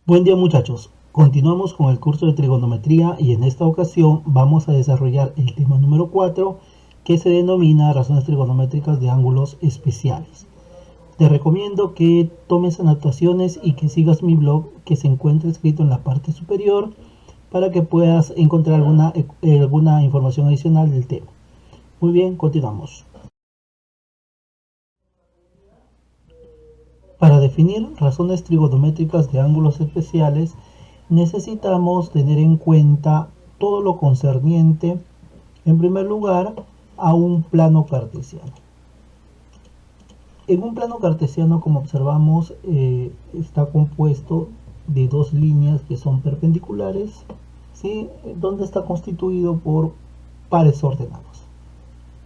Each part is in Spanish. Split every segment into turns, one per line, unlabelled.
Buen día muchachos, continuamos con el curso de trigonometría y en esta ocasión vamos a desarrollar el tema número 4 que se denomina razones trigonométricas de ángulos especiales. Te recomiendo que tomes anotaciones y que sigas mi blog que se encuentra escrito en la parte superior para que puedas encontrar alguna información adicional del tema. Muy bien, continuamos. Para definir razones trigonométricas de ángulos especiales, necesitamos tener en cuenta todo lo concerniente, en primer lugar, a un plano cartesiano. En un plano cartesiano, como observamos, está compuesto de dos líneas que son perpendiculares, ¿sí? Donde está constituido por pares ordenados.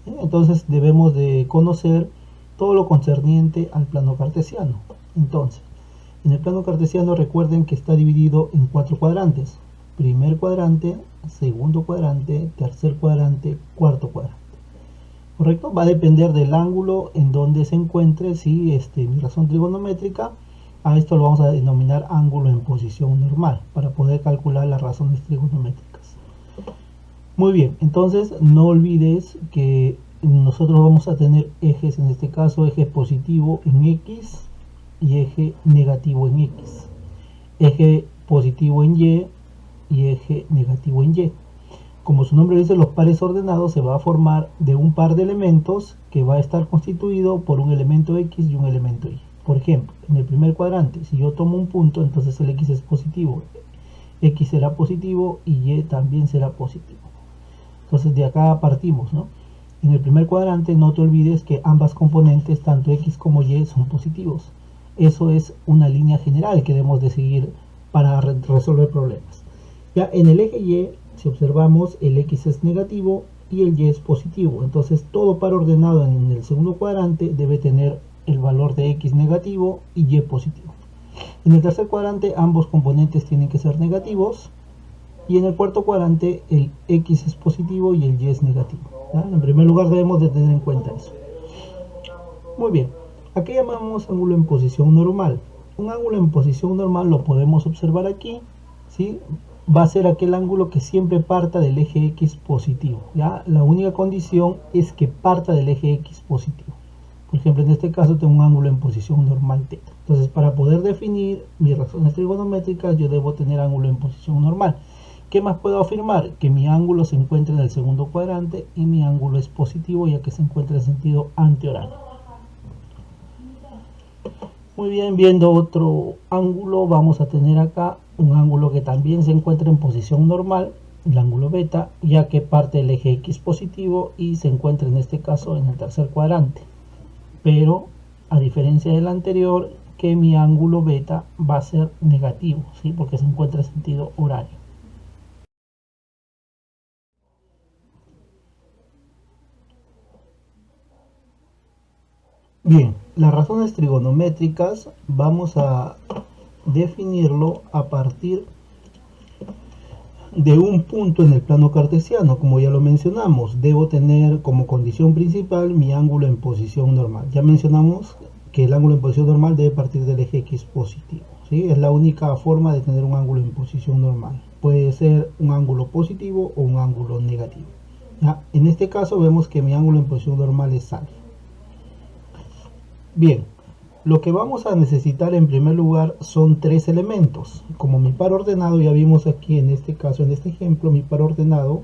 Entonces debemos de conocer todo lo concerniente al plano cartesiano. Entonces, en el plano cartesiano recuerden que está dividido en 4 cuadrantes. Primer cuadrante, segundo cuadrante, tercer cuadrante, cuarto cuadrante. ¿Correcto? Va a depender del ángulo en donde se encuentre, si mi razón trigonométrica. A esto lo vamos a denominar ángulo en posición normal para poder calcular las razones trigonométricas. Muy bien, entonces no olvides que nosotros vamos a tener ejes, en este caso eje positivo en X y eje negativo en X, eje positivo en Y y eje negativo en Y. Como su nombre dice, los pares ordenados se va a formar de un par de elementos que va a estar constituido por un elemento X y un elemento Y. Por ejemplo, en el primer cuadrante, si yo tomo un punto, entonces el X es positivo, X será positivo y Y también será positivo. Entonces de acá partimos, ¿no? En el primer cuadrante no te olvides que ambas componentes, tanto X como Y, son positivos. Eso es una línea general que debemos de seguir para resolver problemas. Ya en el eje Y, si observamos, el X es negativo y el Y es positivo. Entonces todo par ordenado en el segundo cuadrante debe tener el valor de X negativo y Y positivo. En el tercer cuadrante ambos componentes tienen que ser negativos. Y en el cuarto cuadrante el X es positivo y el Y es negativo. ¿Ya? En primer lugar debemos de tener en cuenta eso. Muy bien, ¿a qué llamamos ángulo en posición normal? Un ángulo en posición normal lo podemos observar aquí, ¿sí? Va a ser aquel ángulo que siempre parta del eje X positivo. ¿Ya? La única condición es que parta del eje X positivo. Por ejemplo, en este caso tengo un ángulo en posición normal θ. Entonces, para poder definir mis razones trigonométricas, yo debo tener ángulo en posición normal. ¿Qué más puedo afirmar? Que mi ángulo se encuentra en el segundo cuadrante y mi ángulo es positivo ya que se encuentra en sentido antihorario. Muy bien, viendo otro ángulo, vamos a tener acá un ángulo que también se encuentra en posición normal, el ángulo beta, ya que parte del eje X positivo y se encuentra en este caso en el tercer cuadrante. Pero, a diferencia del anterior, que mi ángulo beta va a ser negativo, ¿sí? Porque se encuentra en sentido horario. Bien, las razones trigonométricas vamos a definirlo a partir de un punto en el plano cartesiano. Como ya lo mencionamos, debo tener como condición principal mi ángulo en posición normal. Ya mencionamos que el ángulo en posición normal debe partir del eje X positivo, ¿sí? Es la única forma de tener un ángulo en posición normal. Puede ser un ángulo positivo o un ángulo negativo. ¿Ya? En este caso vemos que mi ángulo en posición normal es alfa. Bien, lo que vamos a necesitar en primer lugar son tres elementos. Como mi par ordenado, ya vimos aquí en este caso, en este ejemplo, mi par ordenado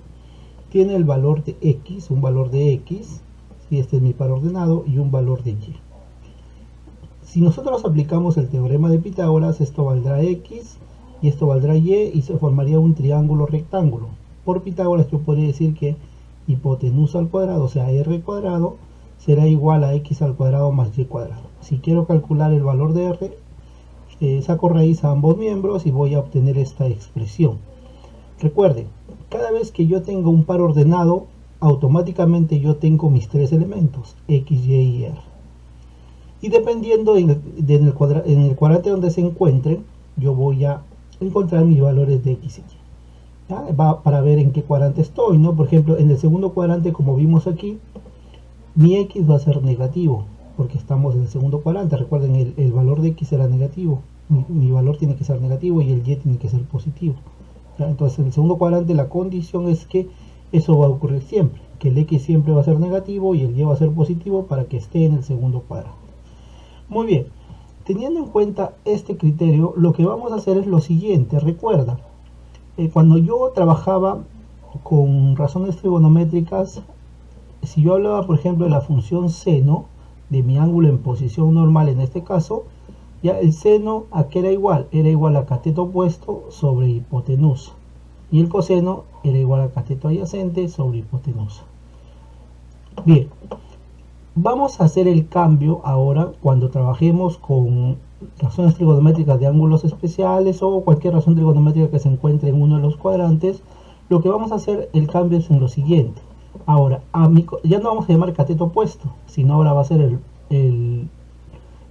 tiene el valor de X, un valor de X, si este es mi par ordenado, y un valor de Y. Si nosotros aplicamos el teorema de Pitágoras, esto valdrá X y esto valdrá Y se formaría un triángulo rectángulo. Por Pitágoras yo podría decir que hipotenusa al cuadrado, o sea, R cuadrado, será igual a X al cuadrado más Y cuadrado. Si quiero calcular el valor de R, saco raíz a ambos miembros y voy a obtener esta expresión. Recuerden, cada vez que yo tenga un par ordenado, automáticamente yo tengo mis tres elementos, X, Y y R. Y dependiendo en el cuadrante donde se encuentren, yo voy a encontrar mis valores de X y Y. Para ver en qué cuadrante estoy, ¿no? Por ejemplo, en el segundo cuadrante, como vimos aquí, mi X va a ser negativo, porque estamos en el segundo cuadrante. Recuerden, el valor de X será negativo. mi valor tiene que ser negativo y el y tiene que ser positivo. ¿Ya? Entonces en el segundo cuadrante la condición es que eso va a ocurrir siempre, que el x siempre va a ser negativo y el y va a ser positivo para que esté en el segundo cuadrante. Muy bien, teniendo en cuenta este criterio, lo que vamos a hacer es lo siguiente. Recuerda, cuando yo trabajaba con razones trigonométricas, si yo hablaba por ejemplo de la función seno de mi ángulo en posición normal, en este caso, ya el seno a qué era igual a cateto opuesto sobre hipotenusa, y el coseno era igual a cateto adyacente sobre hipotenusa. Bien, vamos a hacer el cambio ahora cuando trabajemos con razones trigonométricas de ángulos especiales o cualquier razón trigonométrica que se encuentre en uno de los cuadrantes. Lo que vamos a hacer el cambio es en lo siguiente. Ahora, ya no vamos a llamar cateto opuesto, sino ahora va a ser el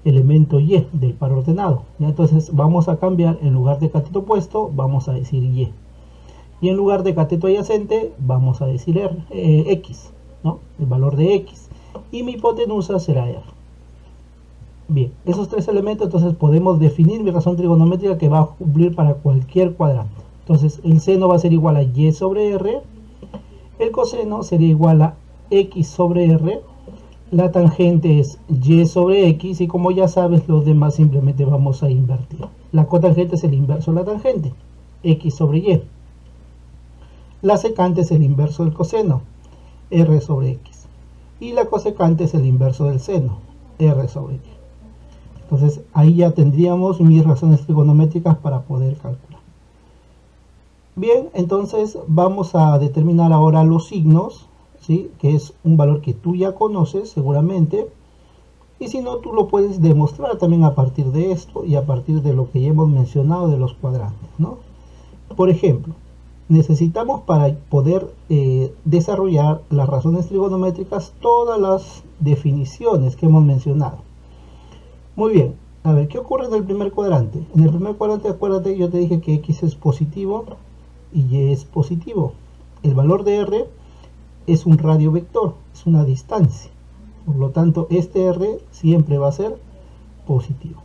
elemento y del par ordenado. ¿Ya? Entonces vamos a cambiar, en lugar de cateto opuesto vamos a decir y en lugar de cateto adyacente vamos a decir x, ¿no? El valor de x, y mi hipotenusa será r. Bien, esos tres elementos, entonces podemos definir mi razón trigonométrica que va a cumplir para cualquier cuadrante. Entonces el seno va a ser igual a y sobre r, el coseno sería igual a x sobre r, la tangente es y sobre x, y como ya sabes, los demás simplemente vamos a invertir. La cotangente es el inverso de la tangente, x sobre y. La secante es el inverso del coseno, r sobre x. Y la cosecante es el inverso del seno, r sobre y. Entonces ahí ya tendríamos mis razones trigonométricas para poder calcular. Bien, entonces vamos a determinar ahora los signos, ¿sí? Que es un valor que tú ya conoces seguramente, y si no, tú lo puedes demostrar también a partir de esto y a partir de lo que ya hemos mencionado de los cuadrantes, ¿no? Por ejemplo, necesitamos para poder desarrollar las razones trigonométricas todas las definiciones que hemos mencionado. Muy bien, a ver, ¿qué ocurre en el primer cuadrante? En el primer cuadrante, acuérdate, yo te dije que x es positivo y y es positivo. El valor de r es un radio vector, es una distancia. Por lo tanto, este r siempre va a ser positivo.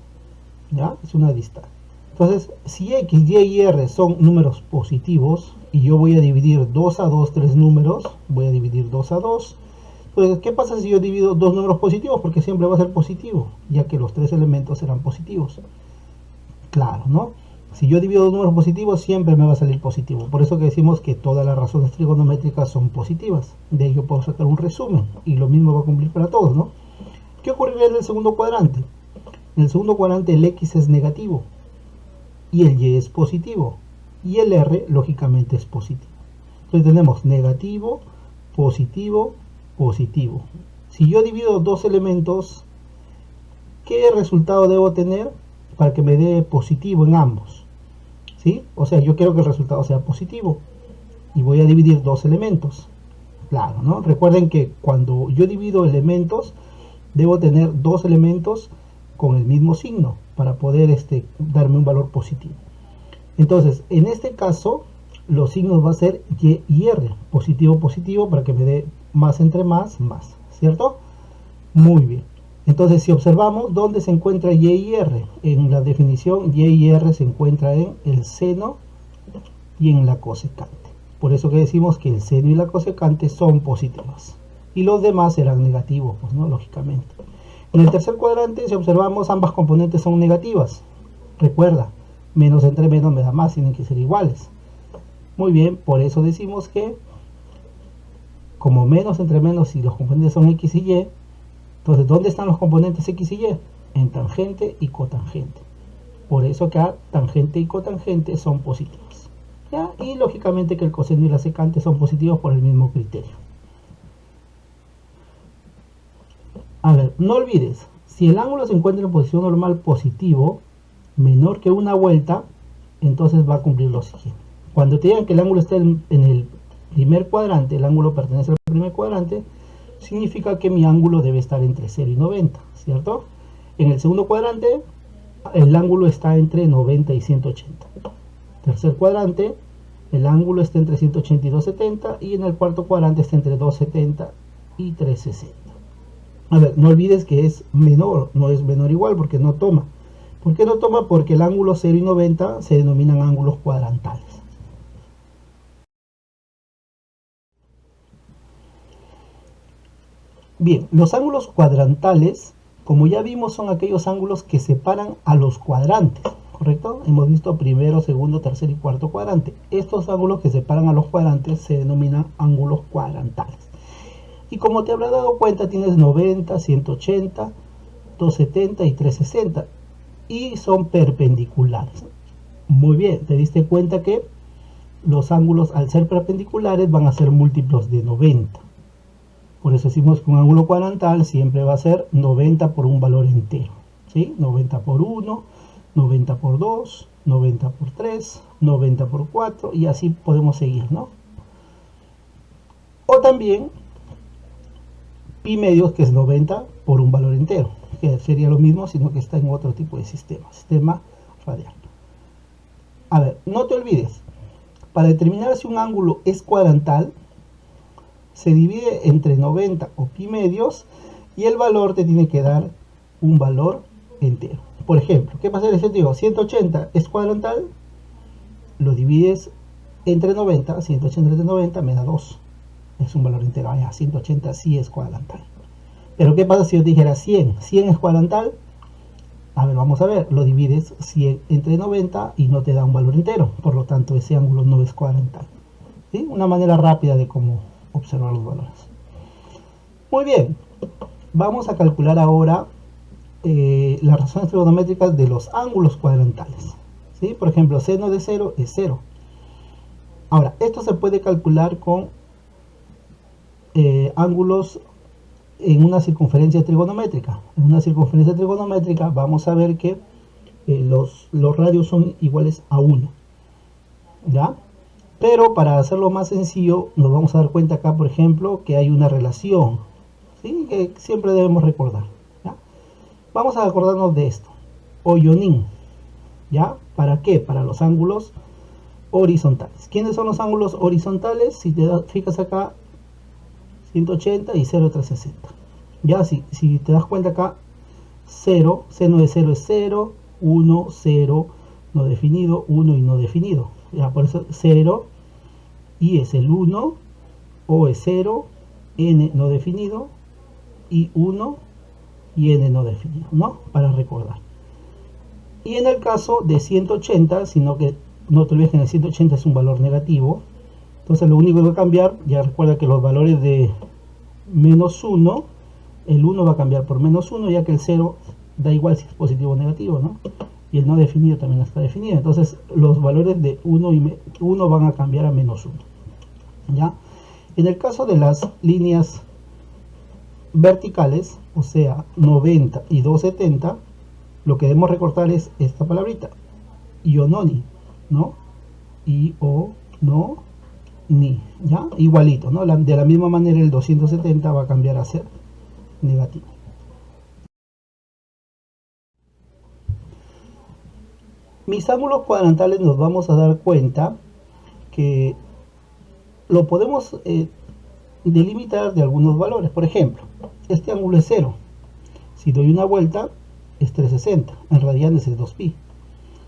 ¿Ya? Es una distancia. Entonces, si x, y y r son números positivos, y yo voy a dividir 2 a 2 tres números, voy a dividir 2 a 2. Entonces, ¿qué pasa si yo divido dos números positivos? Porque siempre va a ser positivo, ya que los tres elementos serán positivos. Claro, ¿no? Si yo divido dos números positivos, siempre me va a salir positivo. Por eso que decimos que todas las razones trigonométricas son positivas. De ello puedo sacar un resumen, y lo mismo va a cumplir para todos, ¿no? ¿Qué ocurriría en el segundo cuadrante? En el segundo cuadrante el x es negativo, y el y es positivo, y el r lógicamente es positivo. Entonces tenemos negativo, positivo, positivo. Si yo divido dos elementos, ¿qué resultado debo tener para que me dé positivo en ambos? ¿Sí? O sea, yo quiero que el resultado sea positivo y voy a dividir dos elementos. Claro, ¿no? Recuerden que cuando yo divido elementos, debo tener dos elementos con el mismo signo para poder darme un valor positivo. Entonces, en este caso, los signos va a ser y y r, positivo, positivo, para que me dé más entre más, más, ¿cierto? Muy bien. Entonces, si observamos dónde se encuentra y y r, en la definición y r se encuentra en el seno y en la cosecante. Por eso que decimos que el seno y la cosecante son positivas y los demás serán negativos, pues, ¿no? Lógicamente. En el tercer cuadrante, si observamos, ambas componentes son negativas. Recuerda, menos entre menos me da más, tienen que ser iguales. Muy bien, por eso decimos que como menos entre menos, si los componentes son x y y, entonces, ¿dónde están los componentes x y y? En tangente y cotangente. Por eso que tangente y cotangente son positivos. ¿Ya? Y lógicamente que el coseno y la secante son positivos por el mismo criterio. A ver, no olvides, si el ángulo se encuentra en posición normal positivo, menor que una vuelta, entonces va a cumplir lo siguiente. Cuando te digan que el ángulo está en el primer cuadrante, el ángulo pertenece al primer cuadrante, significa que mi ángulo debe estar entre 0 y 90, ¿cierto? En el segundo cuadrante, el ángulo está entre 90 y 180. Tercer cuadrante, el ángulo está entre 180 y 270, y en el cuarto cuadrante está entre 270 y 360. A ver, no olvides que es menor, no es menor igual porque no toma, ¿Por qué no toma? Porque el ángulo 0 y 90 se denominan ángulos cuadrantales. Bien, los ángulos cuadrantales, como ya vimos, son aquellos ángulos que separan a los cuadrantes, ¿correcto? Hemos visto primero, segundo, tercer y cuarto cuadrante. Estos ángulos que separan a los cuadrantes se denominan ángulos cuadrantales. Y como te habrás dado cuenta, tienes 90, 180, 270 y 360. Y son perpendiculares. Muy bien, te diste cuenta que los ángulos, al ser perpendiculares, van a ser múltiplos de 90. Por eso decimos que un ángulo cuadrantal siempre va a ser 90 por un valor entero, ¿sí? 90 por 1, 90 por 2, 90 por 3, 90 por 4 y así podemos seguir, ¿no? O también pi medios, que es 90 por un valor entero, que sería lo mismo, sino que está en otro tipo de sistema radial. A ver, no te olvides, para determinar si un ángulo es cuadrantal, se divide entre 90 o pi medios y el valor te tiene que dar un valor entero. Por ejemplo, ¿qué pasa en este sentido? 180 es cuadrantal, lo divides entre 90, 180 entre 90 me da 2. Es un valor entero, ya 180 sí es cuadrantal. Pero ¿qué pasa si yo dijera 100? 100 es cuadrantal. A ver, vamos a ver, lo divides 100 entre 90 y no te da un valor entero. Por lo tanto, ese ángulo no es cuadrantal. ¿Sí? Una manera rápida de cómo observar los valores. Muy bien, vamos a calcular ahora las razones trigonométricas de los ángulos cuadrantales. ¿Sí? Por ejemplo, seno de 0 es 0. Ahora, esto se puede calcular con ángulos en una circunferencia trigonométrica. En una circunferencia trigonométrica vamos a ver que los radios son iguales a 1. ¿Ya? Pero para hacerlo más sencillo, nos vamos a dar cuenta acá, por ejemplo, que hay una relación, ¿sí? Que siempre debemos recordar. ¿Ya? Vamos a acordarnos de esto. Oyonín. ¿Ya? ¿Para qué? Para los ángulos horizontales. ¿Quiénes son los ángulos horizontales? Si te fijas acá, 180 y 0, 360. Ya, si te das cuenta acá, 0, seno de 0 es 0, 1, 0, no definido, 1 y no definido. Ya, por eso 0, y es el 1, o es 0, n no definido, y 1, y n no definido, ¿no? Para recordar. Y en el caso de 180, sino que no te olvides que en el 180 es un valor negativo, entonces lo único que va a cambiar, ya recuerda que los valores de menos 1, el 1 va a cambiar por menos 1, ya que el 0 da igual si es positivo o negativo, ¿no? Y el no definido también está definido. Entonces los valores de 1 van a cambiar a menos 1. ¿Ya? En el caso de las líneas verticales, o sea, 90 y 270, lo que debemos recortar es esta palabrita, iononi, ¿no? Ni, ¿ya? Igualito, ¿no? De la misma manera el 270 va a cambiar a ser negativo. Mis ángulos cuadrantales nos vamos a dar cuenta que lo podemos delimitar de algunos valores. Por ejemplo, este ángulo es 0. Si doy una vuelta es 360. En radianes es 2pi.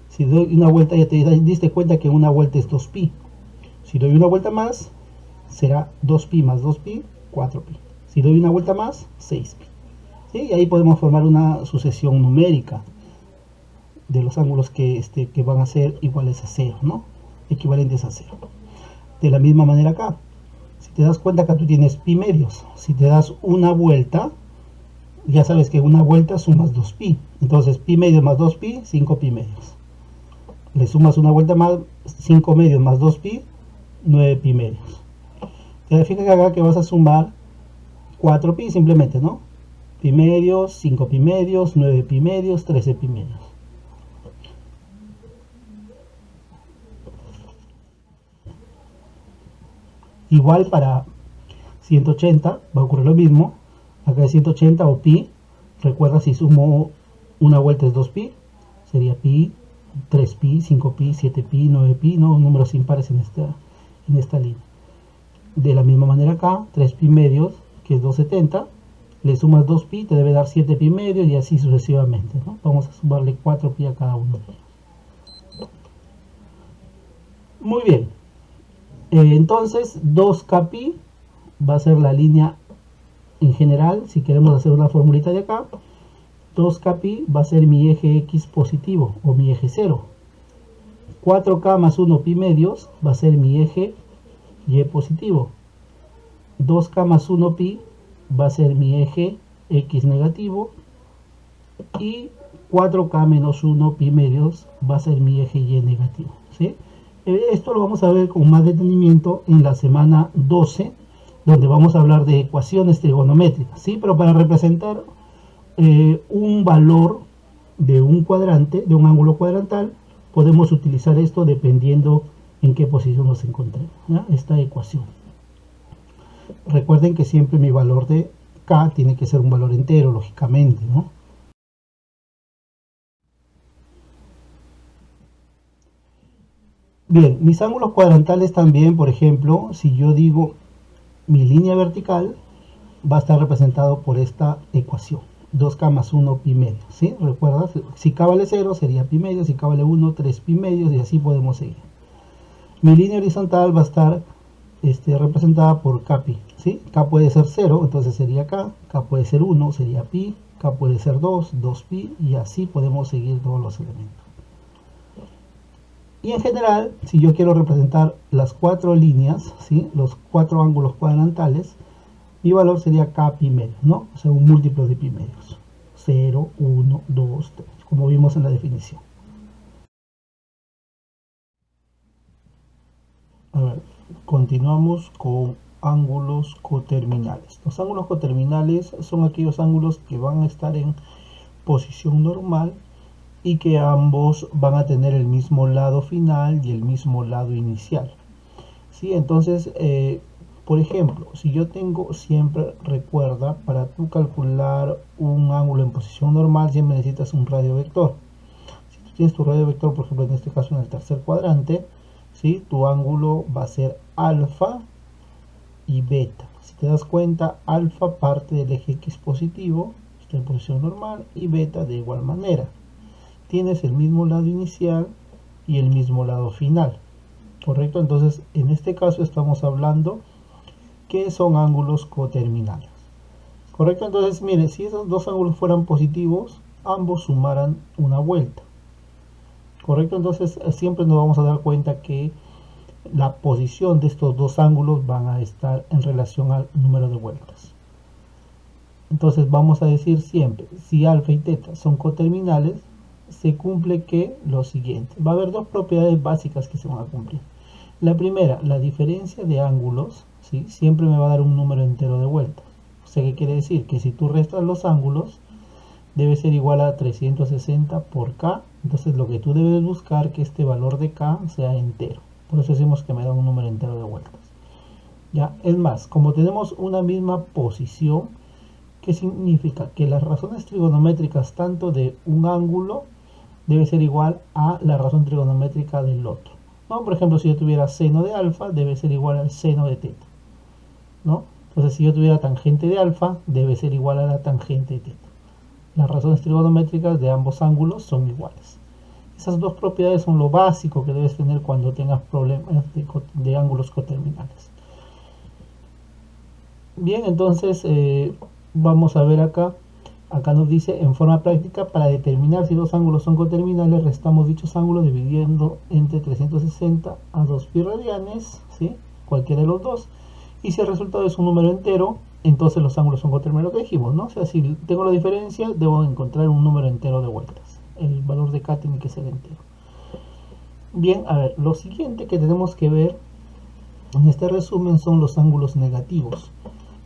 Si doy una vuelta, ya te diste cuenta que una vuelta es 2pi. Si doy una vuelta más, será 2pi más 2pi, 4pi. Si doy una vuelta más, 6pi. ¿Sí? Y ahí podemos formar una sucesión numérica de los ángulos que van a ser iguales a 0, ¿no? Equivalentes a 0. De la misma manera acá. Si te das cuenta, acá tú tienes pi medios. Si te das una vuelta, ya sabes que una vuelta sumas 2pi. Entonces, pi medios más 2pi, 5 pi medios. Le sumas una vuelta más, 5 medios más 2pi, 9 pi medios. Te fijas acá que vas a sumar 4 pi simplemente, ¿no? Pi medios, 5 pi medios, 9 pi medios, 13 pi medios. Igual para 180 va a ocurrir lo mismo. Acá es 180 o pi. Recuerda, si sumo una vuelta es 2pi. Sería pi, 3pi, 5pi, 7pi, 9pi, ¿no? Números impares en esta línea. De la misma manera acá, 3pi medios, que es 270. le sumas 2pi, te debe dar 7pi medio y así sucesivamente, ¿no? Vamos a sumarle 4pi a cada uno de ellos. Muy bien, entonces 2kpi va a ser la línea en general. Si queremos hacer una formulita de acá, 2kpi va a ser mi eje x positivo o mi eje 0. 4k más 1pi medios va a ser mi eje y positivo. 2k más 1pi va a ser mi eje x negativo. Y 4k menos 1 pi medios va a ser mi eje y negativo, ¿sí? Esto lo vamos a ver con más detenimiento en la semana 12, donde vamos a hablar de ecuaciones trigonométricas, ¿sí? Pero para representar un valor de un cuadrante, de un ángulo cuadrantal, podemos utilizar esto dependiendo en qué posición nos encontremos, ¿ya? Esta ecuación. Recuerden que siempre mi valor de k tiene que ser un valor entero, lógicamente, ¿no? Bien, mis ángulos cuadrantales también, por ejemplo, si yo digo mi línea vertical, va a estar representado por esta ecuación, 2k más 1 pi medio, ¿sí? Recuerda, si k vale 0 sería pi medio, si k vale 1, 3 pi medios, y así podemos seguir. Mi línea horizontal va a estar representada por kpi, ¿sí? K puede ser 0, entonces sería k puede ser 1, sería pi, k puede ser 2, 2pi, y así podemos seguir todos los elementos. Y en general, si yo quiero representar las 4 líneas, ¿sí? Los 4 ángulos cuadrantales, mi valor sería k pi medio, ¿no? O sea, un múltiplo de pi medios. 0, 1, 2, 3, como vimos en la definición. A ver, continuamos con ángulos coterminales. Los ángulos coterminales son aquellos ángulos que van a estar en posición normal y que ambos van a tener el mismo lado final y el mismo lado inicial, ¿sí? Entonces, por ejemplo, si yo tengo, siempre recuerda, para tú calcular un ángulo en posición normal siempre necesitas un radio vector. Si tú tienes tu radio vector, por ejemplo, en este caso en el tercer cuadrante, ¿sí? Tu ángulo va a ser alfa y beta. Si te das cuenta, alfa parte del eje x positivo, está en posición normal, y beta de igual manera. Tienes el mismo lado inicial y el mismo lado final, ¿correcto? Entonces, en este caso estamos hablando que son ángulos coterminales, ¿correcto? Entonces, mire, si esos dos ángulos fueran positivos, ambos sumaran una vuelta, ¿correcto? Entonces, siempre nos vamos a dar cuenta que la posición de estos dos ángulos van a estar en relación al número de vueltas. Entonces, vamos a decir siempre, si alfa y teta son coterminales, se cumple que lo siguiente. Va a haber dos propiedades básicas que se van a cumplir. La primera, la diferencia de ángulos, ¿sí? Siempre me va a dar un número entero de vueltas. O sea, ¿qué quiere decir? Que si tú restas los ángulos, debe ser igual a 360 por k. Entonces lo que tú debes buscar que este valor de k sea entero. Por eso decimos que me da un número entero de vueltas. Ya, es más, como tenemos una misma posición, ¿qué significa? Que las razones trigonométricas tanto de un ángulo debe ser igual a la razón trigonométrica del otro, ¿no? Por ejemplo, si yo tuviera seno de alfa, debe ser igual al seno de teta, ¿no? Entonces, si yo tuviera tangente de alfa, debe ser igual a la tangente de teta. Las razones trigonométricas de ambos ángulos son iguales. Esas dos propiedades son lo básico que debes tener cuando tengas problemas de ángulos coterminales. Bien, entonces vamos a ver acá. Acá nos dice, en forma práctica, para determinar si dos ángulos son coterminales, restamos dichos ángulos dividiendo entre 360 a 2 pi radianes, ¿sí? Cualquiera de los dos. Y si el resultado es un número entero, entonces los ángulos son coterminales, lo que dijimos, ¿no? O sea, si tengo la diferencia, debo encontrar un número entero de vueltas. El valor de k tiene que ser entero. Bien, a ver, lo siguiente que tenemos que ver en este resumen son los ángulos negativos.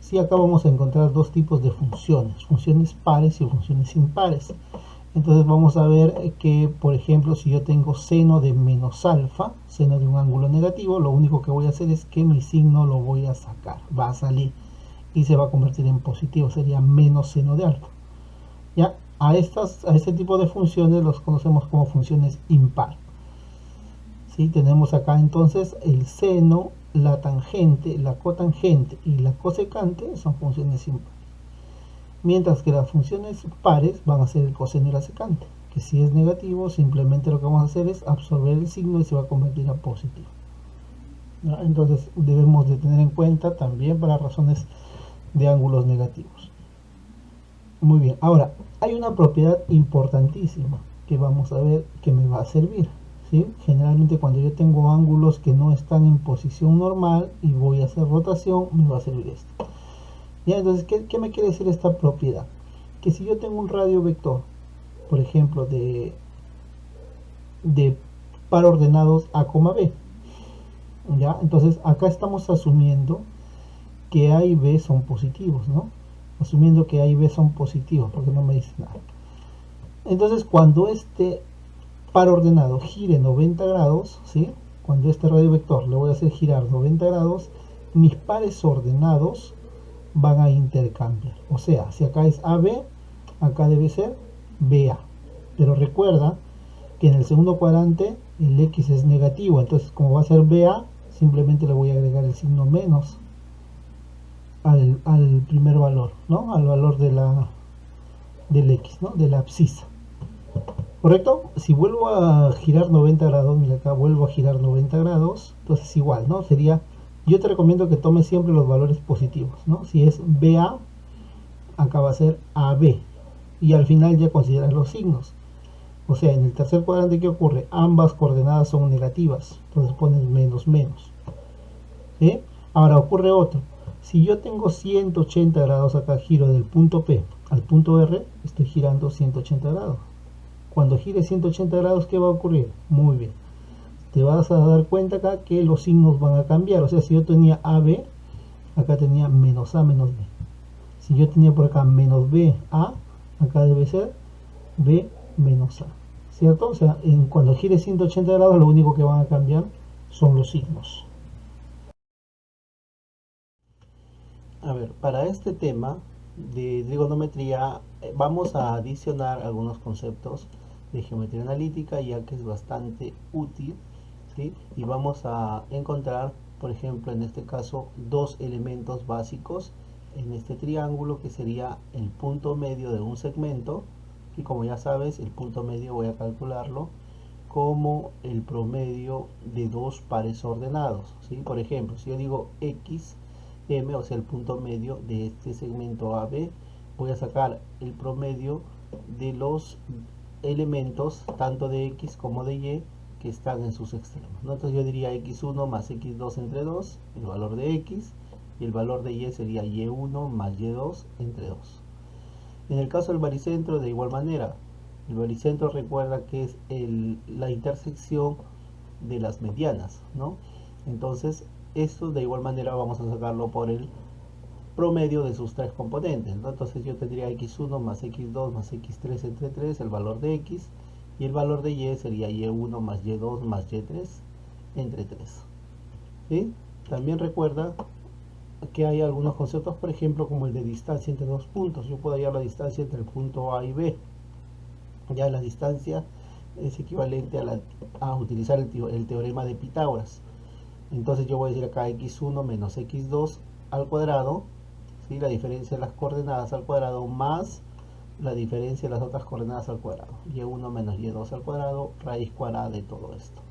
Sí, acá vamos a encontrar dos tipos de funciones pares y funciones impares. Entonces vamos a ver que, por ejemplo, si yo tengo seno de menos alfa, seno de un ángulo negativo, lo único que voy a hacer es que mi signo lo voy a sacar, va a salir y se va a convertir en positivo, sería menos seno de alfa. Ya, a este tipo de funciones los conocemos como funciones impares. ¿Sí? Tenemos acá entonces el seno, la tangente, la cotangente y la cosecante son funciones impares. mientras que las funciones pares van a ser el coseno y la secante, que si es negativo simplemente lo que vamos a hacer es absorber el signo y se va a convertir a positivo, ¿no? Entonces debemos de tener en cuenta también para razones de ángulos negativos. Muy bien, ahora hay una propiedad importantísima que vamos a ver que me va a servir, ¿sí? Generalmente cuando yo tengo ángulos que no están en posición normal y voy a hacer rotación, me va a servir esto. Ya, entonces, ¿qué me quiere decir esta propiedad? Que si yo tengo un radio vector, por ejemplo, de par ordenados A, B, ¿ya? Entonces acá estamos asumiendo que A y B son positivos, ¿no? Asumiendo que A y B son positivos, porque no me dice nada. Entonces cuando este par ordenado gire 90 grados, ¿sí? Cuando este radio vector le voy a hacer girar 90 grados, mis pares ordenados van a intercambiar. O sea, si acá es AB, acá debe ser BA. Pero recuerda que en el segundo cuadrante el X es negativo, entonces como va a ser BA, simplemente le voy a agregar el signo menos al primer valor, ¿no? Al valor del X, ¿no? De la abscisa. ¿Correcto? Si vuelvo a girar 90 grados, mira acá vuelvo a girar 90 grados, entonces igual, ¿no? Sería, yo te recomiendo que tomes siempre los valores positivos, ¿no? Si es BA, acá va a ser AB. Y al final ya consideras los signos. O sea, en el tercer cuadrante, ¿qué ocurre? Ambas coordenadas son negativas, entonces pones menos menos. ¿Sí? Ahora ocurre otro. Si yo tengo 180 grados acá, giro del punto P al punto R, estoy girando 180 grados. Cuando gire 180 grados, ¿qué va a ocurrir? Muy bien. Te vas a dar cuenta acá que los signos van a cambiar. O sea, si yo tenía AB, acá tenía menos A menos B. Si yo tenía por acá menos B, A, acá debe ser B menos A. ¿Cierto? O sea, cuando gire 180 grados, lo único que van a cambiar son los signos. A ver, para este tema de trigonometría vamos a adicionar algunos conceptos de geometría analítica, ya que es bastante útil, ¿sí? Y vamos a encontrar, por ejemplo, en este caso, dos elementos básicos en este triángulo, que sería el punto medio de un segmento, y como ya sabes, el punto medio voy a calcularlo como el promedio de dos pares ordenados, ¿sí? Por ejemplo, si yo digo X, M, o sea, el punto medio de este segmento AB, voy a sacar el promedio de los elementos tanto de X como de Y que están en sus extremos, ¿no? Entonces yo diría X1 más X2 entre 2, el valor de X, y el valor de Y sería Y1 más Y2 entre 2. En el caso del baricentro, de igual manera, el baricentro recuerda que es la intersección de las medianas, ¿no? Entonces esto de igual manera vamos a sacarlo por el promedio de sus tres componentes, ¿no? Entonces yo tendría X1 más X2 más X3 entre 3, el valor de X, y el valor de Y sería Y1 más Y2 más Y3 entre 3. ¿Sí? También recuerda que hay algunos conceptos, por ejemplo, como el de distancia entre dos puntos. Yo puedo hallar la distancia entre el punto A y B. Ya la distancia es equivalente a utilizar el teorema de Pitágoras. Entonces yo voy a decir acá X1 menos X2 al cuadrado, ¿sí? La diferencia de las coordenadas al cuadrado más la diferencia de las otras coordenadas al cuadrado. Y1 menos Y2 al cuadrado, raíz cuadrada de todo esto.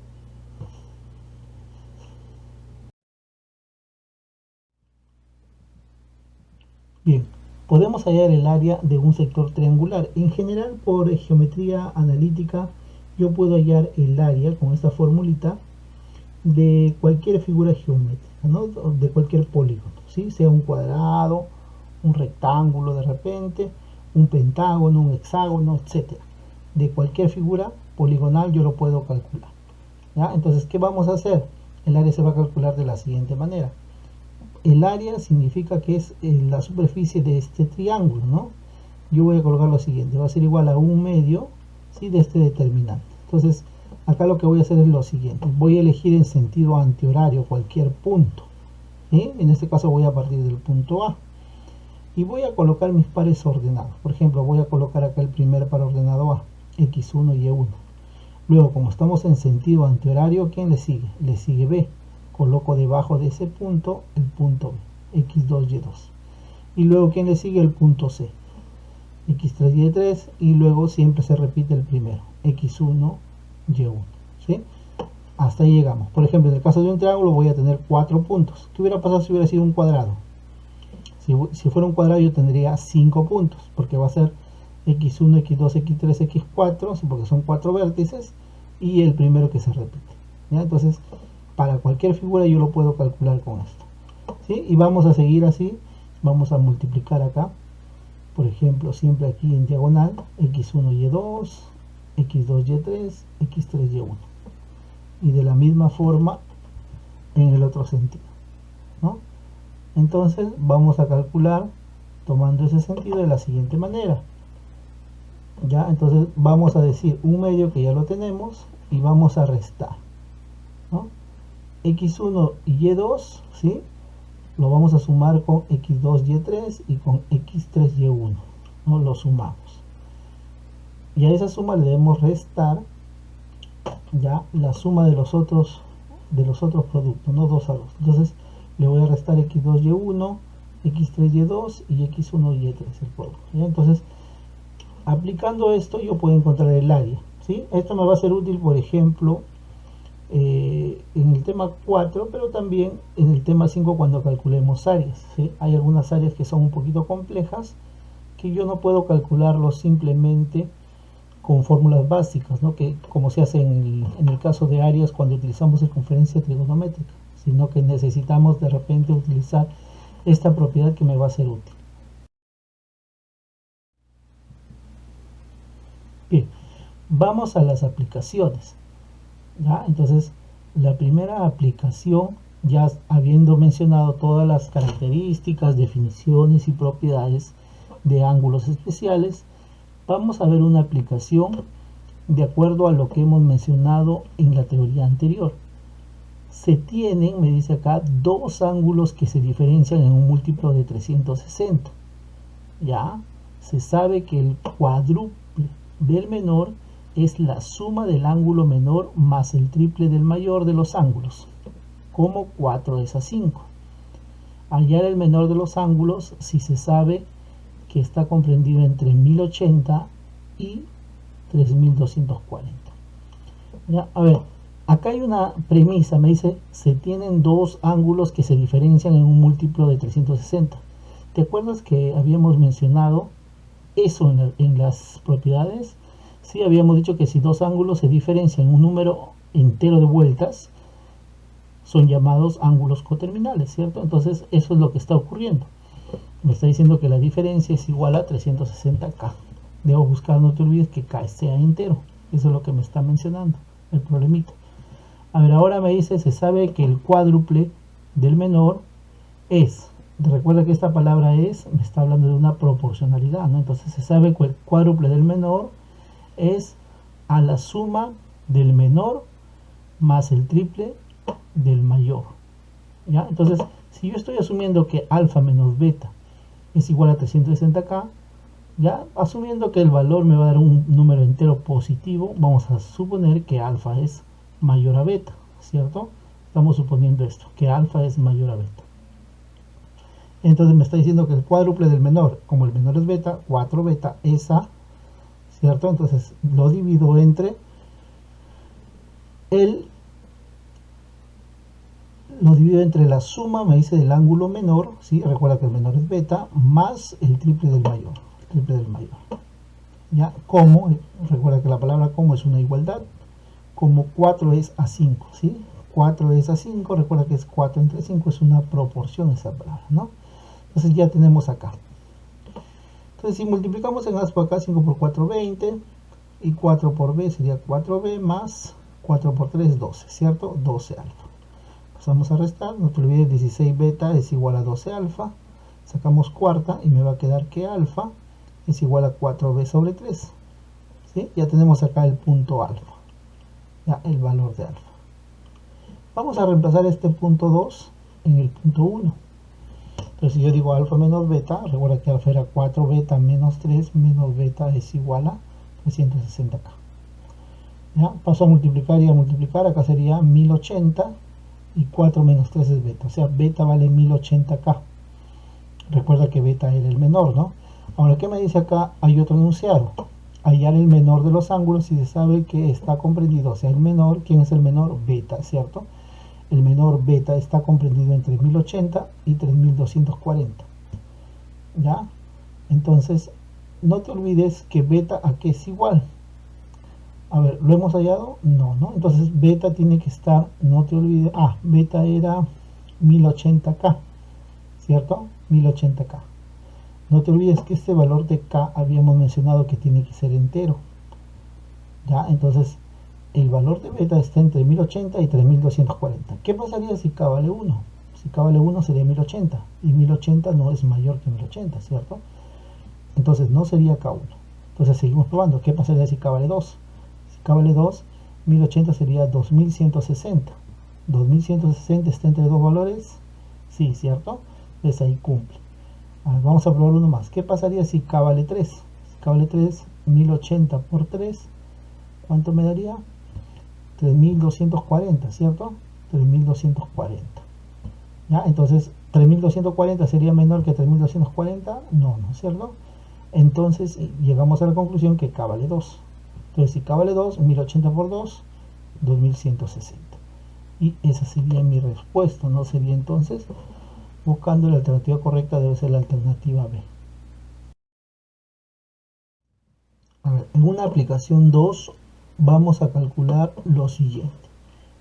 Bien, podemos hallar el área de un sector triangular. En general, por geometría analítica, yo puedo hallar el área con esta formulita de cualquier figura geométrica, ¿no? De cualquier polígono, ¿sí? Sea un cuadrado, un rectángulo de repente, un pentágono, un hexágono, etcétera. De cualquier figura poligonal yo lo puedo calcular, ¿ya? Entonces, ¿qué vamos a hacer? El área se va a calcular de la siguiente manera. El área significa que es la superficie de este triángulo, ¿no? Yo voy a colocar lo siguiente, va a ser igual a un medio, ¿sí? De este determinante. Entonces, acá lo que voy a hacer es lo siguiente, voy a elegir en sentido antihorario cualquier punto, ¿sí? En este caso voy a partir del punto A y voy a colocar mis pares ordenados. Por ejemplo, voy a colocar acá el primer par ordenado A, X1 y Y1. Luego, como estamos en sentido antihorario, ¿quién le sigue? Le sigue B. Coloco debajo de ese punto el punto B, X2, Y2. Y luego, ¿quién le sigue? El punto C. x3, y3, y luego siempre se repite el primero, x1, y1, ¿sí? Hasta ahí llegamos. Por ejemplo, en el caso de un triángulo voy a tener 4 puntos. ¿Qué hubiera pasado si hubiera sido un cuadrado? Si fuera un cuadrado yo tendría 5 puntos, porque va a ser x1, x2, x3, x4, porque son 4 vértices, y el primero que se repite, ¿ya? Entonces, para cualquier figura yo lo puedo calcular con esto, ¿sí? Y vamos a seguir así, vamos a multiplicar acá, por ejemplo, siempre aquí en diagonal, x1, y2, x2, y3, x3, y1. Y de la misma forma en el otro sentido, ¿no? Entonces vamos a calcular tomando ese sentido de la siguiente manera. Ya, entonces vamos a decir un medio que ya lo tenemos y vamos a restar, ¿no? x1 y y2, ¿sí? Lo vamos a sumar con x2, y3 y con x3, y1, ¿no? Lo sumamos. Y a esa suma le debemos restar ya la suma de los otros productos, no 2 a 2. Entonces le voy a restar x2, y1, x3, y2 y x1, y3 el producto, ¿ya? Entonces, aplicando esto yo puedo encontrar el área, ¿sí? Esto me va a ser útil, por ejemplo, en el tema 4, pero también en el tema 5 cuando calculemos áreas, ¿sí? Hay algunas áreas que son un poquito complejas, que yo no puedo calcularlo simplemente con fórmulas básicas, ¿no? Que como se hace en el caso de áreas cuando utilizamos circunferencia trigonométrica, sino que necesitamos de repente utilizar esta propiedad que me va a ser útil. Bien, vamos a las aplicaciones, ¿ya? Entonces, la primera aplicación, ya habiendo mencionado todas las características, definiciones y propiedades de ángulos especiales, vamos a ver una aplicación de acuerdo a lo que hemos mencionado en la teoría anterior. Se tienen, me dice acá, dos ángulos que se diferencian en un múltiplo de 360. Ya se sabe que el cuádruple del menor es la suma del ángulo menor más el triple del mayor de los ángulos, como 4 es a 5. Hallar el menor de los ángulos si se sabe que está comprendido entre 1080 y 3240. Ya, a ver, acá hay una premisa, me dice, se tienen dos ángulos que se diferencian en un múltiplo de 360. ¿Te acuerdas que habíamos mencionado eso en las propiedades? Sí, habíamos dicho que si dos ángulos se diferencian en un número entero de vueltas, son llamados ángulos coterminales, ¿cierto? Entonces eso es lo que está ocurriendo. Me está diciendo que la diferencia es igual a 360K. Debo buscar, no te olvides, que K sea entero. Eso es lo que me está mencionando, el problemita. A ver, ahora me dice, se sabe que el cuádruple del menor es, recuerda que esta palabra es, me está hablando de una proporcionalidad, ¿no? Entonces se sabe que el cuádruple del menor es a la suma del menor más el triple del mayor, ¿ya? Entonces, si yo estoy asumiendo que alfa menos beta es igual a 360K, ya asumiendo que el valor me va a dar un número entero positivo, vamos a suponer que alfa es mayor a beta, ¿cierto? Estamos suponiendo esto, que alfa es mayor a beta. Entonces me está diciendo que el cuádruple del menor, como el menor es beta, 4 beta es A, ¿cierto? Entonces lo divido entre la suma, me dice, del ángulo menor, ¿sí? Recuerda que el menor es beta, más el triple del mayor. Ya, como, recuerda que la palabra como es una igualdad, como 4 es a 5, ¿sí? 4 es a 5, recuerda que es 4 entre 5, es una proporción esa palabra, ¿no? Entonces ya tenemos acá. Entonces si multiplicamos en aspa acá, 5 por 4, 20, y 4 por b sería 4b más 4 por 3, 12, ¿cierto? 12 alfa. Pasamos a restar, no te olvides, 16 beta es igual a 12 alfa, sacamos cuarta y me va a quedar que alfa es igual a 4b sobre 3, ¿sí? Ya tenemos acá el punto alfa, ya el valor de alfa. Vamos a reemplazar este punto 2 en el punto 1. Entonces si yo digo alfa menos beta, recuerda que alfa era 4 beta menos 3, menos beta es igual a 360K. ¿Ya? Paso a multiplicar y a multiplicar, acá sería 1080 y 4 menos 3 es beta, o sea beta vale 1080K. Recuerda que beta era el menor, ¿no? Ahora, ¿qué me dice acá? Hay otro enunciado. Hallar el menor de los ángulos y se sabe que está comprendido, o sea, el menor, ¿quién es el menor? Beta, ¿cierto? El menor beta está comprendido entre 1080 y 3240. ¿Ya? Entonces, no te olvides que beta a qué es igual. A ver, ¿lo hemos hallado? No, ¿no? Entonces, beta tiene que estar, no te olvides, beta era 1080K, ¿cierto? 1080K. No te olvides que este valor de K habíamos mencionado que tiene que ser entero. ¿Ya? Entonces, el valor de beta está entre 1080 y 3240. ¿Qué pasaría si K vale 1? Si K vale 1 sería 1080 y 1080 no es mayor que 1080, ¿cierto? Entonces no sería K1. Entonces seguimos probando. ¿Qué pasaría si K vale 2? Si K vale 2, 1080 sería 2160. 2160 está entre dos valores. Sí, ¿cierto? Entonces ahí cumple. Ver, vamos a probar uno más. ¿Qué pasaría si K vale 3? Si K vale 3, 1080 por 3, ¿cuánto me daría? 3240, ¿cierto? 3240. ¿Ya? Entonces, 3240 sería menor que 3240. No, ¿no es cierto? Entonces, llegamos a la conclusión que K vale 2. Entonces, si K vale 2, 1080 por 2, 2160. Y esa sería mi respuesta, ¿no? Sería entonces, buscando la alternativa correcta, debe ser la alternativa B. A ver, en una aplicación 2 vamos a calcular lo siguiente.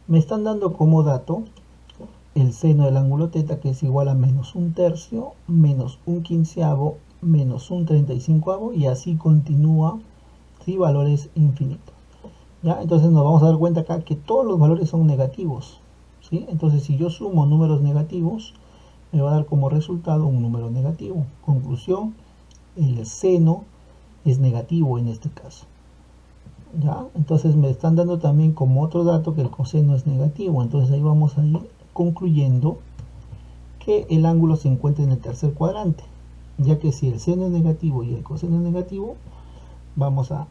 Me están dando como dato el seno del ángulo θ, que es igual a menos un tercio, menos un quinceavo, menos un 35avo, y así continúa, ¿sí? Valores infinitos. ¿Ya? Entonces nos vamos a dar cuenta acá que todos los valores son negativos, ¿sí? Entonces si yo sumo números negativos, me va a dar como resultado un número negativo. Conclusión, el seno es negativo en este caso. ¿Ya? Entonces me están dando también como otro dato que el coseno es negativo. Entonces ahí vamos a ir concluyendo que el ángulo se encuentra en el tercer cuadrante, ya que si el seno es negativo y el coseno es negativo, vamos a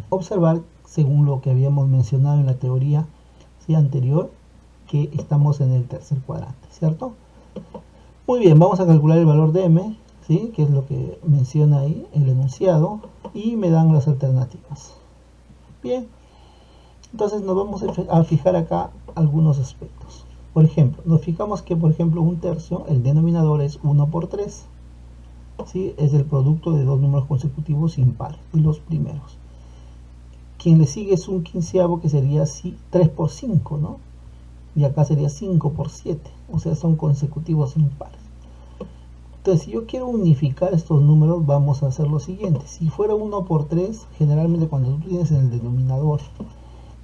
observar, según lo que habíamos mencionado en la teoría, ¿sí?, anterior, que estamos en el tercer cuadrante, ¿cierto? Muy bien, vamos a calcular el valor de m, ¿sí?, que es lo que menciona ahí el enunciado, y me dan las alternativas. Bien, entonces nos vamos a fijar acá algunos aspectos. Por ejemplo, nos fijamos que, por ejemplo, un tercio, el denominador es 1 por 3, ¿sí? Es el producto de dos números consecutivos impares, y los primeros. Quien le sigue es un quinceavo, que sería 3 por 5, ¿no? Y acá sería 5 por 7, o sea, son consecutivos impares. Entonces, si yo quiero unificar estos números, vamos a hacer lo siguiente. Si fuera 1 por 3, generalmente cuando tú tienes en el denominador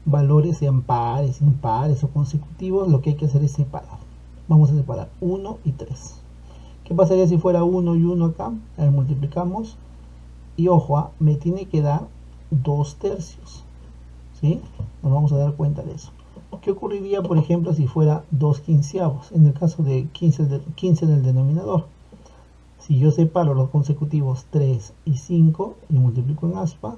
valores sean pares, impares o consecutivos, lo que hay que hacer es separar. Vamos a separar 1 y 3. ¿Qué pasaría si fuera 1 y 1 acá? A ver, multiplicamos. Y ojo, me tiene que dar 2 tercios. ¿Sí? Nos vamos a dar cuenta de eso. ¿Qué ocurriría, por ejemplo, si fuera 2 quinceavos? En el caso de 15 en el denominador. Si yo separo los consecutivos 3 y 5 y multiplico en aspa,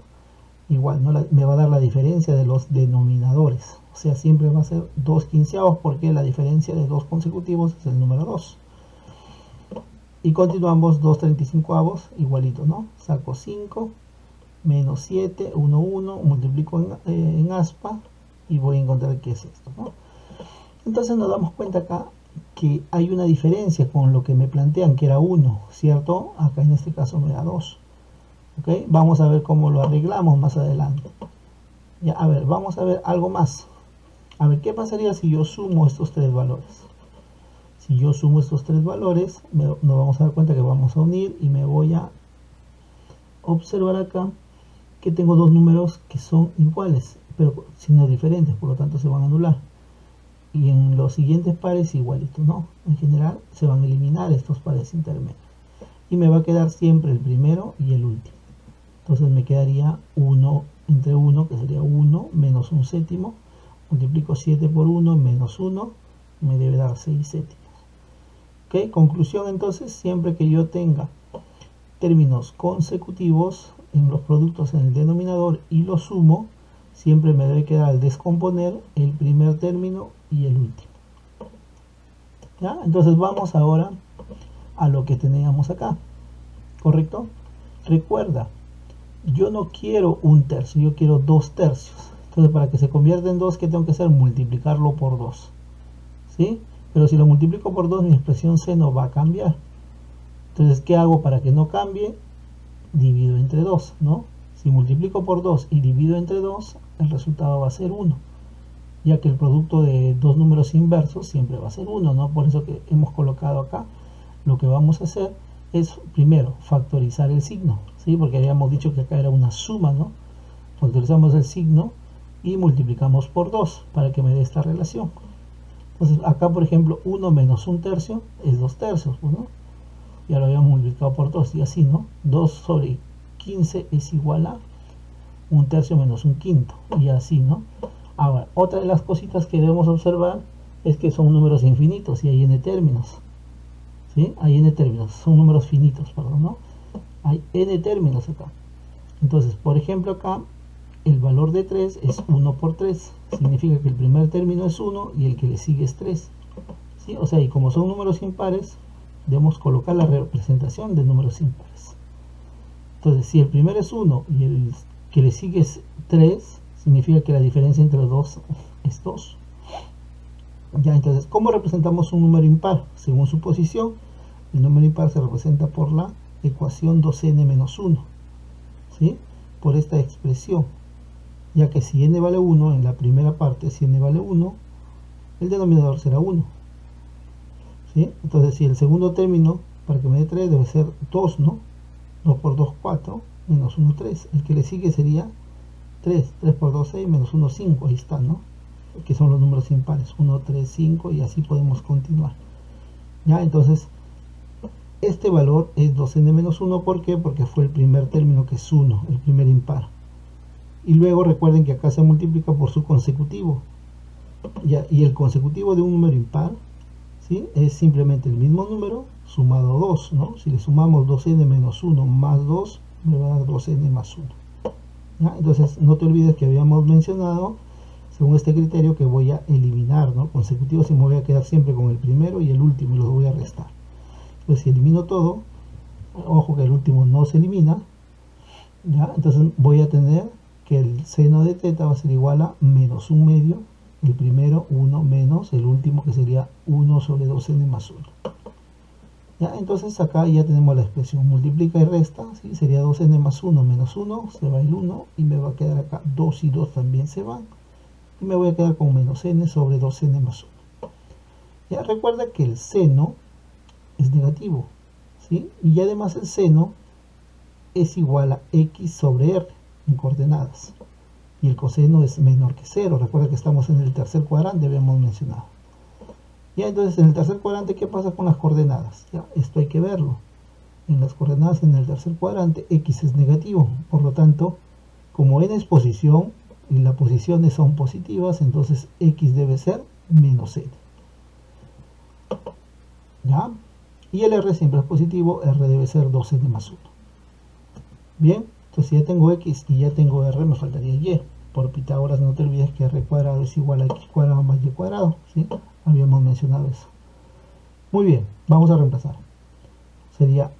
igual me va a dar la diferencia de los denominadores. O sea, siempre va a ser 2 quinceavos, porque la diferencia de dos consecutivos es el número 2. Y continuamos 2 35avos, igualito, ¿no? Saco 5, menos 7, 1, 1, multiplico en aspa y voy a encontrar qué es esto, ¿no? Entonces nos damos cuenta acá que hay una diferencia con lo que me plantean, que era 1, ¿cierto? Acá en este caso me da 2. ¿Ok? Vamos a ver cómo lo arreglamos más adelante. Ya, a ver, vamos a ver algo más. A ver, ¿qué pasaría si yo sumo estos tres valores? Si yo sumo estos tres valores, nos vamos a dar cuenta que vamos a unir, y me voy a observar acá que tengo dos números que son iguales, pero signos diferentes, por lo tanto se van a anular. Y en los siguientes pares igualitos, ¿no? En general se van a eliminar estos pares intermedios. Y me va a quedar siempre el primero y el último. Entonces me quedaría 1 entre 1, que sería 1 menos un séptimo. Multiplico 7 por 1 menos 1, me debe dar 6 séptimos. ¿Ok? Conclusión, entonces, siempre que yo tenga términos consecutivos en los productos en el denominador y los sumo, siempre me debe quedar al descomponer el primer término y el último. ¿Ya? Entonces vamos ahora a lo que teníamos acá, ¿correcto? Recuerda, yo no quiero un tercio, yo quiero 2/3. Entonces para que se convierta en 2, ¿qué tengo que hacer? Multiplicarlo por 2. ¿Sí? Pero si lo multiplico por 2, mi expresión seno va a cambiar. Entonces, ¿qué hago para que no cambie? Divido entre 2, ¿no? Si multiplico por 2 y divido entre 2, el resultado va a ser 1, ya que el producto de dos números inversos siempre va a ser 1, ¿no? Por eso que hemos colocado acá, lo que vamos a hacer es primero factorizar el signo, ¿sí? Porque habíamos dicho que acá era una suma, ¿no? Factorizamos el signo y multiplicamos por 2 para que me dé esta relación. Entonces acá, por ejemplo, 1 menos 1/3 es 2/3, ¿no? Ya lo habíamos multiplicado por 2 y así, ¿no? 2 sobre 15 es igual a 1/3 menos 1/5 y así, ¿no? Ahora, otra de las cositas que debemos observar es que son números infinitos y hay n términos, ¿sí? Hay n términos, son números finitos, perdón, ¿no? Hay n términos acá. Entonces, por ejemplo, acá el valor de 3 es 1 por 3. Significa que el primer término es 1 y el que le sigue es 3. ¿Sí? O sea, y como son números impares, debemos colocar la representación de números impares. Entonces, si el primero es 1 y el que le sigue es 3, significa que la diferencia entre los dos es 2. Ya, entonces, ¿cómo representamos un número impar? Según su posición, el número impar se representa por la ecuación 2n menos 1. ¿Sí? Por esta expresión. Ya que si n vale 1 en la primera parte, si n vale 1, el denominador será 1. ¿Sí? Entonces, si el segundo término, para que me dé 3, debe ser 2, ¿no? 2 por 2, 4, menos 1, 3. El que le sigue sería 3. 3 por 2, 6, menos 1, 5. Ahí está, ¿no? Que son los números impares. 1, 3, 5 y así podemos continuar. ¿Ya? Entonces, este valor es 2n menos 1. ¿Por qué? Porque fue el primer término que es 1, el primer impar. Y luego recuerden que acá se multiplica por su consecutivo. ¿Ya? Y el consecutivo de un número impar, ¿sí? Es simplemente el mismo número sumado 2, ¿no? Si le sumamos 2n menos 1 más 2, me va a dar 2n más 1. ¿Ya? Entonces, no te olvides que habíamos mencionado, según este criterio, que voy a eliminar, ¿no? Consecutivos, y me voy a quedar siempre con el primero y el último, y los voy a restar. Entonces, si elimino todo, ojo que el último no se elimina, ¿ya? Entonces voy a tener que el seno de teta va a ser igual a menos 1 medio, el primero 1 menos el último, que sería 1 sobre 2n más 1. ¿Ya? Entonces acá ya tenemos la expresión multiplica y resta, ¿sí? Sería 2n más 1 menos 1, se va el 1 y me va a quedar acá 2 y 2 también se van, y me voy a quedar con menos n sobre 2n más 1. Ya recuerda que el seno es negativo, ¿sí? Y además el seno es igual a x sobre r en coordenadas, y el coseno es menor que 0. Recuerda que estamos en el tercer cuadrante, habíamos mencionado. Ya, entonces en el tercer cuadrante, ¿qué pasa con las coordenadas? Ya, esto hay que verlo. En las coordenadas en el tercer cuadrante, x es negativo, por lo tanto, como n es posición y las posiciones son positivas, entonces x debe ser menos n. ¿Ya? Y el r siempre es positivo, r debe ser 2n más 1. Bien, entonces si ya tengo x y ya tengo r, me faltaría y. Por Pitágoras no te olvides que r cuadrado es igual a x cuadrado más y cuadrado, ¿sí? Habíamos mencionado eso. Muy bien, vamos a reemplazar. Sería,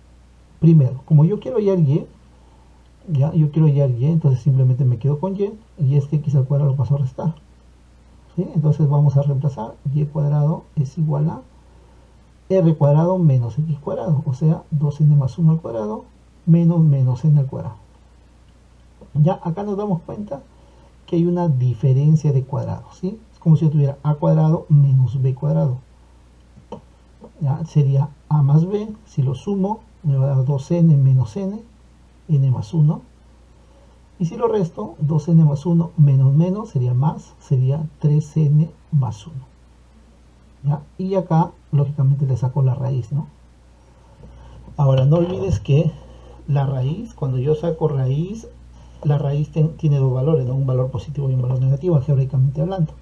primero, como yo quiero hallar y, ya, yo quiero hallar y, entonces simplemente me quedo con y este x al cuadrado lo paso a restar. ¿Sí? Entonces vamos a reemplazar, y cuadrado es igual a r cuadrado menos x cuadrado, o sea, 2n más 1 al cuadrado menos n al cuadrado. Ya acá nos damos cuenta que hay una diferencia de cuadrados, ¿sí? Es como si yo tuviera a cuadrado menos b cuadrado. Ya sería a más b, si lo sumo me va a dar 2n menos n, n más 1. Y si lo resto, 2n más 1 menos menos sería más, sería 3n más 1. ¿Ya? Y acá, lógicamente, le saco la raíz, ¿no? Ahora, no olvides que la raíz, cuando yo saco raíz, la raíz tiene dos valores, ¿no? Un valor positivo y un valor negativo, algébricamente hablando.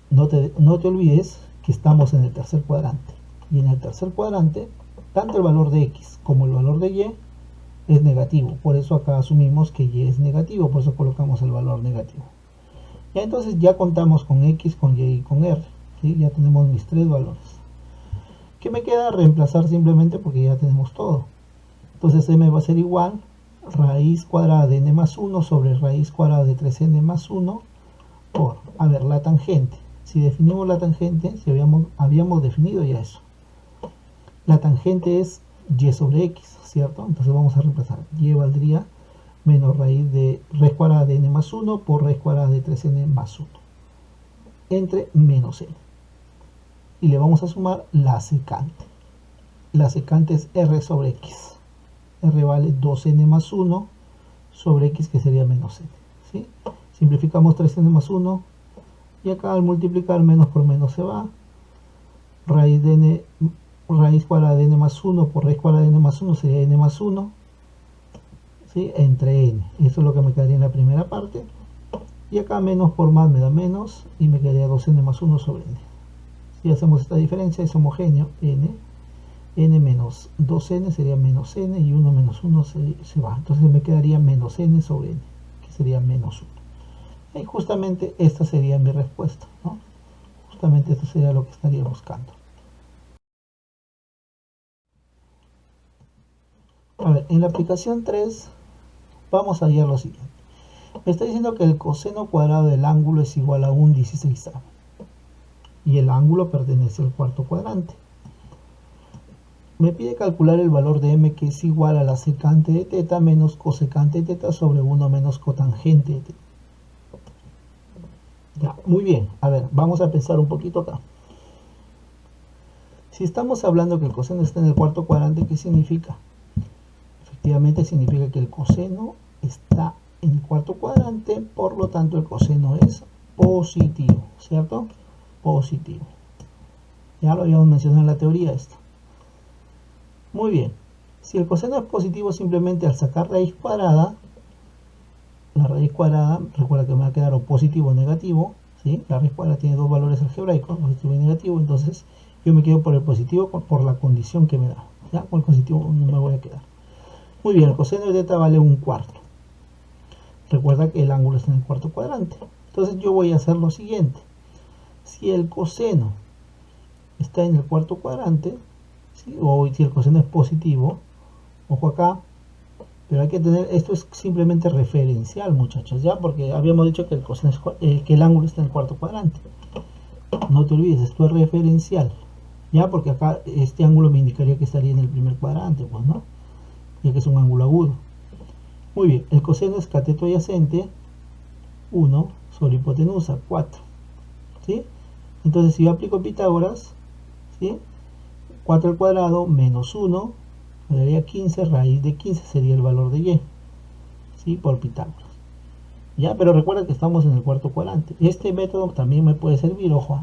No te olvides que estamos en el tercer cuadrante. Y en el tercer cuadrante, tanto el valor de x como el valor de y es negativo. Por eso acá asumimos que y es negativo, por eso colocamos el valor negativo. Ya entonces ya contamos con x, con y con r. ¿Sí? Ya tenemos mis tres valores. ¿Qué me queda? Reemplazar simplemente porque ya tenemos todo. Entonces m va a ser igual raíz cuadrada de n más 1 sobre raíz cuadrada de 3n más 1 por, a ver, la tangente. Si definimos la tangente, si habíamos definido ya eso. La tangente es y sobre x, ¿cierto? Entonces vamos a reemplazar. Y valdría menos raíz cuadrada de n más 1 por raíz cuadrada de 3n más 1 entre menos n. Y le vamos a sumar la secante. La secante es r sobre x. R vale 2n más 1 sobre x, que sería menos n. ¿Sí? Simplificamos 3n más 1 y acá al multiplicar menos por menos se va. Raíz cuadrada de n más 1 por raíz cuadrada de n más 1 sería n más 1, ¿sí? Entre n. Esto es lo que me quedaría en la primera parte. Y acá menos por más me da menos y me quedaría 2n más 1 sobre n. Si hacemos esta diferencia es homogéneo, n menos 2n sería menos n y 1 menos 1 se va. Entonces me quedaría menos n sobre n, que sería menos 1. Y justamente esta sería mi respuesta, ¿no? Justamente esto sería lo que estaría buscando. A ver, en la aplicación 3 vamos a hallar lo siguiente. Me está diciendo que el coseno cuadrado del ángulo es igual a un 16avo. Y el ángulo pertenece al cuarto cuadrante. Me pide calcular el valor de m, que es igual a la secante de teta menos cosecante de teta sobre 1 menos cotangente de teta. Ya, muy bien. A ver, vamos a pensar un poquito acá. Si estamos hablando que el coseno está en el cuarto cuadrante, ¿qué significa? Efectivamente significa que el coseno está en el cuarto cuadrante, por lo tanto el coseno es positivo, ¿cierto? Positivo. Ya lo habíamos mencionado en la teoría esto. Muy bien. Si el coseno es positivo, simplemente al sacar raíz cuadrada, la raíz cuadrada, recuerda que me va a quedar o positivo o negativo, ¿sí? La raíz cuadrada tiene dos valores algebraicos, positivo y negativo, entonces yo me quedo por el positivo por la condición que me da. ¿Ya? Con el positivo no me voy a quedar. Muy bien, el coseno de teta vale un cuarto. Recuerda que el ángulo está en el cuarto cuadrante. Entonces yo voy a hacer lo siguiente. Si el coseno está en el cuarto cuadrante, ¿sí? O si el coseno es positivo, ojo acá, pero hay que tener, esto es simplemente referencial, muchachos, ya, porque habíamos dicho que el coseno que el ángulo está en el cuarto cuadrante. No te olvides, esto es referencial, ya, porque acá este ángulo me indicaría que estaría en el primer cuadrante, pues, ¿no? Ya que es un ángulo agudo. Muy bien, el coseno es cateto adyacente 1 sobre hipotenusa 4, ¿sí? Entonces si yo aplico Pitágoras, ¿sí? 4 al cuadrado menos 1 me daría 15, raíz de 15 sería el valor de y, ¿sí? Por Pitágoras. Ya, pero recuerda que estamos en el cuarto cuadrante. Este método también me puede servir, ojo,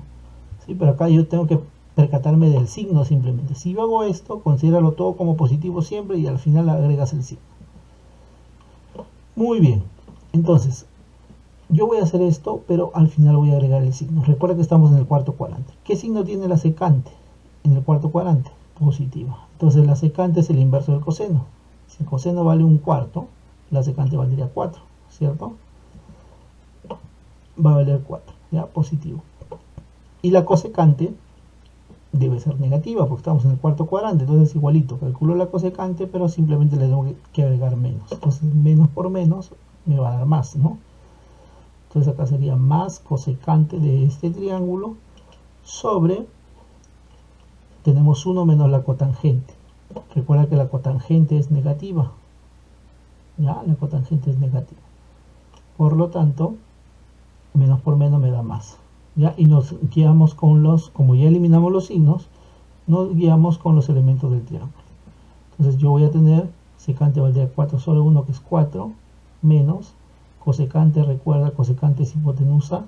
¿sí? Pero acá yo tengo que percatarme del signo simplemente. Si yo hago esto, considéralo todo como positivo siempre y al final agregas el signo. Muy bien, entonces yo voy a hacer esto, pero al final voy a agregar el signo. Recuerda que estamos en el cuarto cuadrante. ¿Qué signo tiene la secante en el cuarto cuadrante? Positiva. Entonces la secante es el inverso del coseno. Si el coseno vale un cuarto, la secante valdría 4, ¿cierto? Va a valer 4, ya, positivo. Y la cosecante debe ser negativa porque estamos en el cuarto cuadrante, entonces igualito, calculo la cosecante, pero simplemente le tengo que agregar menos. Entonces menos por menos me va a dar más, ¿no? Entonces acá sería más cosecante de este triángulo sobre, tenemos 1 menos la cotangente. Recuerda que la cotangente es negativa, ya, la cotangente es negativa. Por lo tanto, menos por menos me da más. ¿Ya? Y nos guiamos con los, como ya eliminamos los signos, nos guiamos con los elementos del triángulo. Entonces yo voy a tener secante valdría 4 sobre 1, que es 4, menos cosecante, recuerda, cosecante es hipotenusa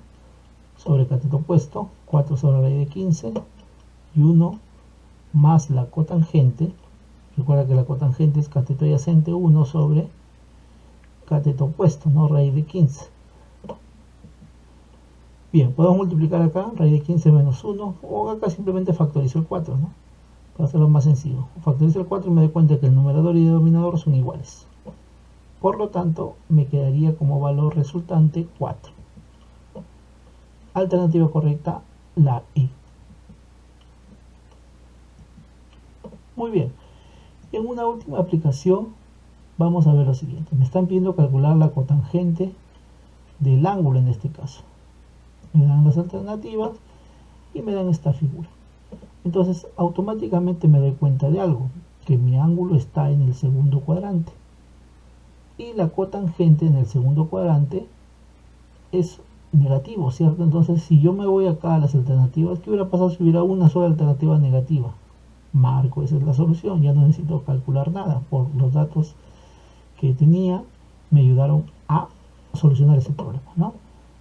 sobre cateto opuesto, 4 sobre raíz de 15, y 1 más la cotangente, recuerda que la cotangente es cateto adyacente 1 sobre cateto opuesto, ¿no? Raíz de 15. Bien, podemos multiplicar acá, raíz de 15 menos 1, o acá simplemente factorizo el 4, ¿no? Para hacerlo más sencillo. Factorizo el 4 y me doy cuenta que el numerador y el denominador son iguales. Por lo tanto, me quedaría como valor resultante 4. Alternativa correcta, la E. Muy bien. En una última aplicación vamos a ver lo siguiente. Me están pidiendo calcular la cotangente del ángulo en este caso. Me dan las alternativas y me dan esta figura. Entonces automáticamente me doy cuenta de algo, que mi ángulo está en el segundo cuadrante y la cotangente en el segundo cuadrante es negativo, ¿cierto? Entonces si yo me voy acá a las alternativas, ¿qué hubiera pasado si hubiera una sola alternativa negativa? Marco, esa es la solución, ya no necesito calcular nada, por los datos que tenía me ayudaron a solucionar ese problema, ¿no?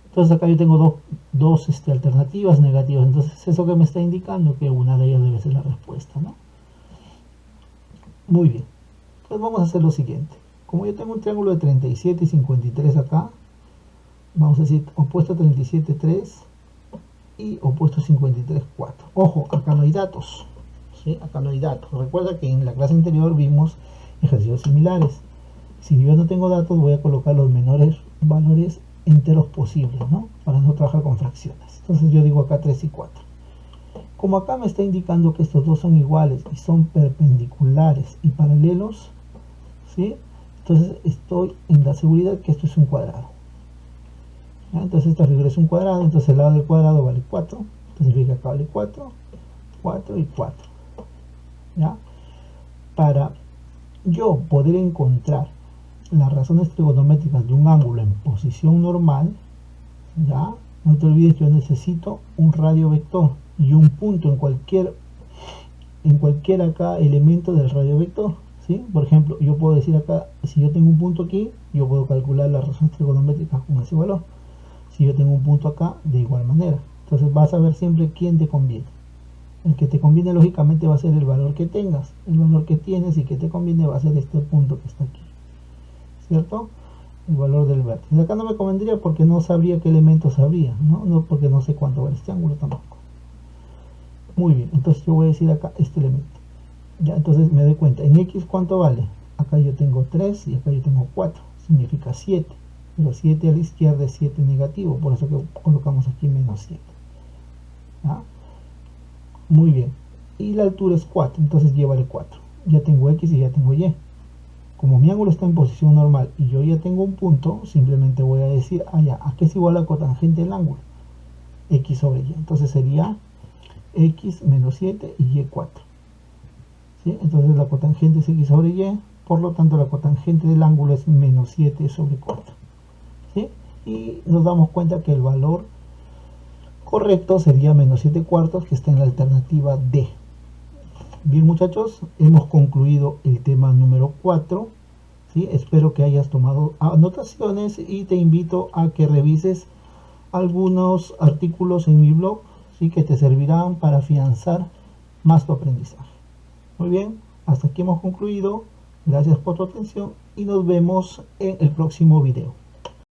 Entonces acá yo tengo dos alternativas negativas, entonces eso que me está indicando que una de ellas debe ser la respuesta, ¿no? Muy bien, pues vamos a hacer lo siguiente. Como yo tengo un triángulo de 37 y 53 acá, vamos a decir opuesto 37, 3 y opuesto 53, 4. Ojo, acá no hay datos, ¿sí? Acá no hay datos. Recuerda que en la clase anterior vimos ejercicios similares. Si yo no tengo datos, voy a colocar los menores valores enteros posibles, ¿no? Para no trabajar con fracciones. Entonces yo digo acá 3 y 4. Como acá me está indicando que estos dos son iguales y son perpendiculares y paralelos, ¿sí? Entonces estoy en la seguridad que esto es un cuadrado. ¿Ya? Entonces esta figura es un cuadrado, entonces el lado del cuadrado vale 4. Entonces significa que acá vale 4, 4 y 4. ¿Ya? Para yo poder encontrar las razones trigonométricas de un ángulo en posición normal, ya no te olvides que yo necesito un radio vector y un punto en cualquier acá elemento del radio vector, ¿sí? Por ejemplo, yo puedo decir acá, si yo tengo un punto aquí, yo puedo calcular las razones trigonométricas con ese valor. Si yo tengo un punto acá, de igual manera. Entonces vas a ver siempre quién te conviene. El que te conviene lógicamente va a ser el valor que tengas, el valor que tienes, y que te conviene va a ser este punto que está aquí, ¿cierto? El valor del vértice. Acá no me convendría porque no sabría qué elementos habría, ¿no? Porque no sé cuánto vale este ángulo tampoco. Muy bien, entonces yo voy a decir acá este elemento. Ya, entonces me doy cuenta, en X ¿cuánto vale? Acá yo tengo 3 y acá yo tengo 4, significa 7. Pero 7 a la izquierda es 7 negativo, por eso que colocamos aquí menos 7. ¿Ya? Muy bien, y la altura es 4, entonces y vale 4. Ya tengo X y ya tengo Y. Como mi ángulo está en posición normal y yo ya tengo un punto, simplemente voy a decir, ya, ¿a qué es igual la cotangente del ángulo? X sobre Y. Entonces sería X menos 7 y Y 4. ¿Sí? Entonces la cotangente es X sobre Y, por lo tanto la cotangente del ángulo es menos 7 sobre 4. ¿Sí? Y nos damos cuenta que el valor correcto sería menos 7 cuartos, que está en la alternativa D. Bien, muchachos, hemos concluido el tema número 4. ¿Sí? Espero que hayas tomado anotaciones y te invito a que revises algunos artículos en mi blog, ¿sí? Que te servirán para afianzar más tu aprendizaje. Muy bien, hasta aquí hemos concluido. Gracias por tu atención y nos vemos en el próximo video.